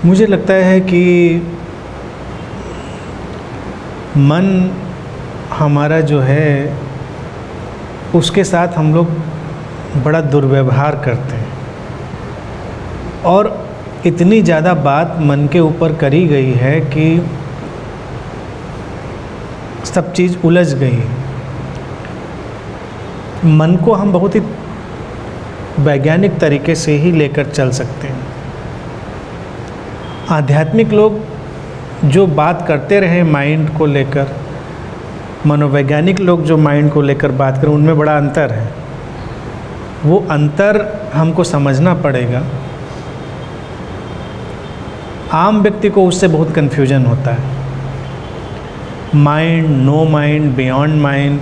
मुझे लगता है कि मन हमारा जो है उसके साथ हम लोग बड़ा दुर्व्यवहार करते हैं और इतनी ज़्यादा बात मन के ऊपर करी गई है कि सब चीज़ उलझ गई। मन को हम बहुत ही वैज्ञानिक तरीके से ही लेकर चल सकते हैं। आध्यात्मिक लोग जो बात करते रहे माइंड को लेकर, मनोवैज्ञानिक लोग जो माइंड को लेकर बात करें, उनमें बड़ा अंतर है। वो अंतर हमको समझना पड़ेगा। आम व्यक्ति को उससे बहुत कन्फ्यूजन होता है। Mind, no mind, beyond mind,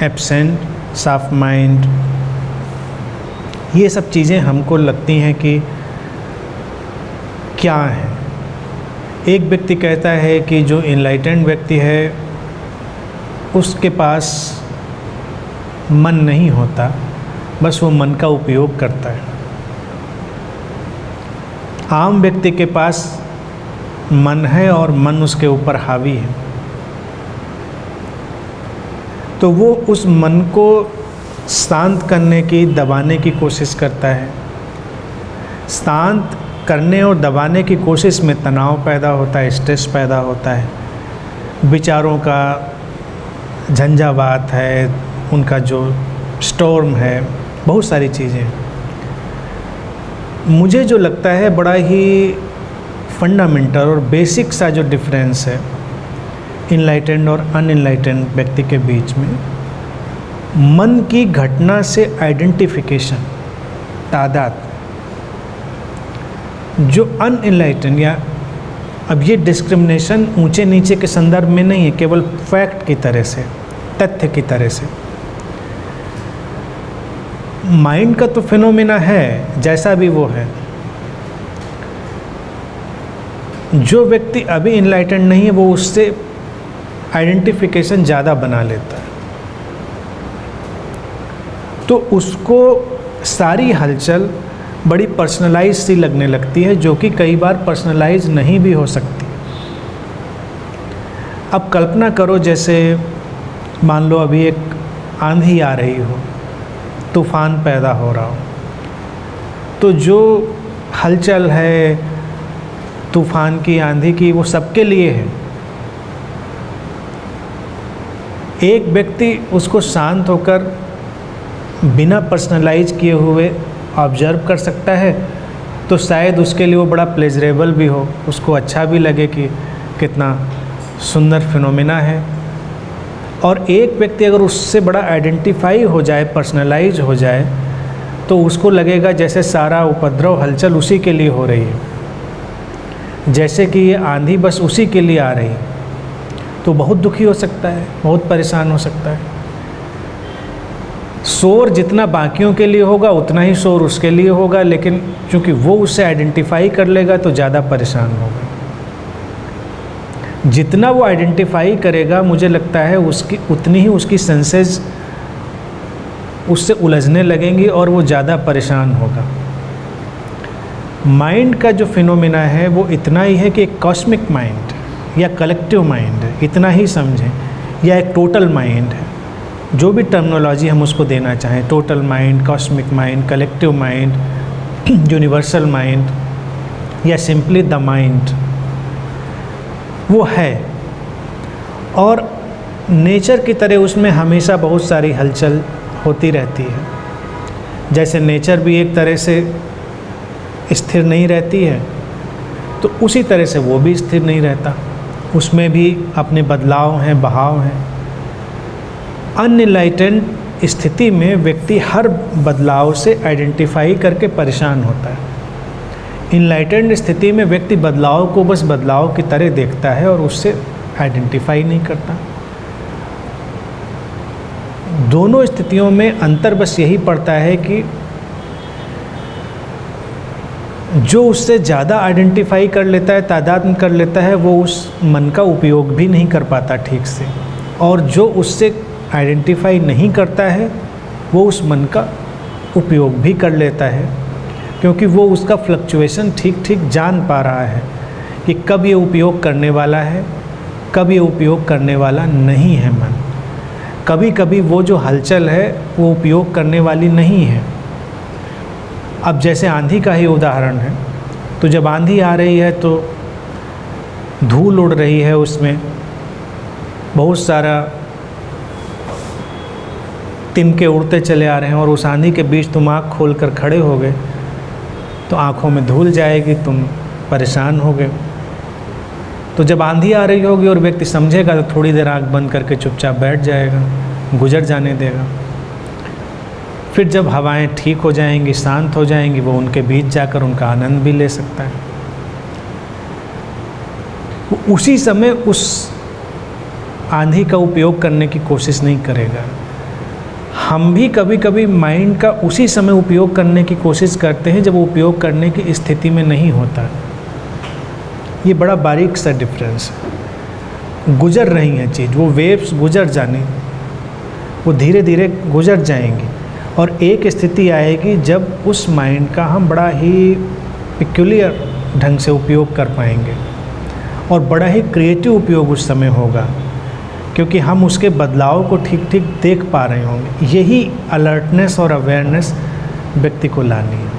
absent, साफ माइंड, ये सब चीज़ें हमको लगती हैं कि क्या है। एक व्यक्ति कहता है कि जो इनलाइटेंड व्यक्ति है उसके पास मन नहीं होता, बस वो मन का उपयोग करता है। आम व्यक्ति के पास मन है और मन उसके ऊपर हावी है, तो वो उस मन को शांत करने की, दबाने की कोशिश करता है। शांत करने और दबाने की कोशिश में तनाव पैदा होता है, स्ट्रेस पैदा होता है, विचारों का झंझावात है, उनका जो स्टॉर्म है, बहुत सारी चीज़ें। मुझे जो लगता है बड़ा ही फंडामेंटल और बेसिक सा जो डिफरेंस है इनलाइटेंड और अनइनलाइटेंड व्यक्ति के बीच में, मन की घटना से आइडेंटिफिकेशन, तादाद। जो अनइनलाइटेंड, या अब ये डिस्क्रिमिनेशन ऊंचे नीचे के संदर्भ में नहीं है, केवल फैक्ट की तरह से, तथ्य की तरह से। माइंड का तो फिनोमेना है, जैसा भी वो है। जो व्यक्ति अभी इनलाइटेंड नहीं है वो उससे आइडेंटिफिकेशन ज़्यादा बना लेता है, तो उसको सारी हलचल बड़ी पर्सनलाइज सी लगने लगती है, जो कि कई बार पर्सनलाइज नहीं भी हो सकती। अब कल्पना करो, जैसे मान लो अभी एक आंधी आ रही हो, तूफान पैदा हो रहा हो, तो जो हलचल है तूफान की, आंधी की, वो सबके लिए है। एक व्यक्ति उसको शांत होकर बिना पर्सनलाइज किए हुए ऑब्जर्व कर सकता है, तो शायद उसके लिए वो बड़ा प्लेजरेबल भी हो, उसको अच्छा भी लगे कि कितना सुंदर फिनोमेना है। और एक व्यक्ति अगर उससे बड़ा आइडेंटिफाई हो जाए, पर्सनलाइज हो जाए, तो उसको लगेगा जैसे सारा उपद्रव, हलचल उसी के लिए हो रही है, जैसे कि ये आंधी बस उसी के लिए आ रही है। तो बहुत दुखी हो सकता है, बहुत परेशान हो सकता है। शोर जितना बाकियों के लिए होगा उतना ही शोर उसके लिए होगा, लेकिन चूंकि वो उससे आइडेंटिफाई कर लेगा तो ज़्यादा परेशान होगा। जितना वो आइडेंटिफाई करेगा, मुझे लगता है उसकी उतनी ही उसकी सेंसेस उससे उलझने लगेंगी और वो ज़्यादा परेशान होगा। माइंड का जो फिनोमेना है वो इतना ही है कि एक कॉस्मिक माइंड या कलेक्टिव माइंड है, इतना ही समझें, या एक टोटल माइंड है, जो भी टर्मिनोलॉजी हम उसको देना चाहें, total mind, cosmic mind, collective mind, universal mind, या सिंपली द माइंड, वो है। और नेचर की तरह उसमें हमेशा बहुत सारी हलचल होती रहती है। जैसे नेचर भी एक तरह से स्थिर नहीं रहती है, तो उसी तरह से वो भी स्थिर नहीं रहता, उसमें भी अपने बदलाव हैं, बहाव हैं। अनइनलाइटेंड स्थिति में व्यक्ति हर बदलाव से आइडेंटिफाई करके परेशान होता है। इनलाइटेंड स्थिति में व्यक्ति बदलाव को बस बदलाव की तरह देखता है और उससे आइडेंटिफाई नहीं करता। दोनों स्थितियों में अंतर बस यही पड़ता है कि जो उससे ज़्यादा आइडेंटिफाई कर लेता है, तादाद में कर लेता है, वो उस मन का उपयोग भी नहीं कर पाता ठीक से, और जो उससे आइडेंटिफाई नहीं करता है वो उस मन का उपयोग भी कर लेता है, क्योंकि वो उसका फ्लक्चुएशन ठीक ठीक जान पा रहा है। कि कब ये उपयोग करने वाला है, कब ये उपयोग करने वाला नहीं है मन। कभी कभी वो जो हलचल है वो उपयोग करने वाली नहीं है। अब जैसे आंधी का ही उदाहरण है, तो जब आंधी आ रही है तो धूल उड़ रही है, उसमें बहुत सारा तिनके उड़ते चले आ रहे हैं, और उस आंधी के बीच तुम आँख खोल कर खड़े हो गए तो आँखों में धूल जाएगी, तुम परेशान हो गए। तो जब आंधी आ रही होगी और व्यक्ति समझेगा तो थोड़ी देर आँख बंद करके चुपचाप बैठ जाएगा, गुजर जाने देगा। फिर जब हवाएं ठीक हो जाएंगी, शांत हो जाएंगी, वो उनके बीच जाकर उनका आनंद भी ले सकता है। वो उसी समय उस आंधी का उपयोग करने की कोशिश नहीं करेगा। हम भी कभी कभी माइंड का उसी समय उपयोग करने की कोशिश करते हैं जब वो उपयोग करने की स्थिति में नहीं होता। ये बड़ा बारीक सा डिफरेंस है। गुजर रही हैं चीज़, वो वेव्स गुजर जाने, वो धीरे धीरे गुजर जाएंगी, और एक स्थिति आएगी जब उस माइंड का हम बड़ा ही पिक्यूलियर ढंग से उपयोग कर पाएंगे, और बड़ा ही क्रिएटिव उपयोग उस समय होगा, क्योंकि हम उसके बदलाव को ठीक ठीक देख पा रहे होंगे। यही अलर्टनेस और अवेयरनेस व्यक्ति को लानी है।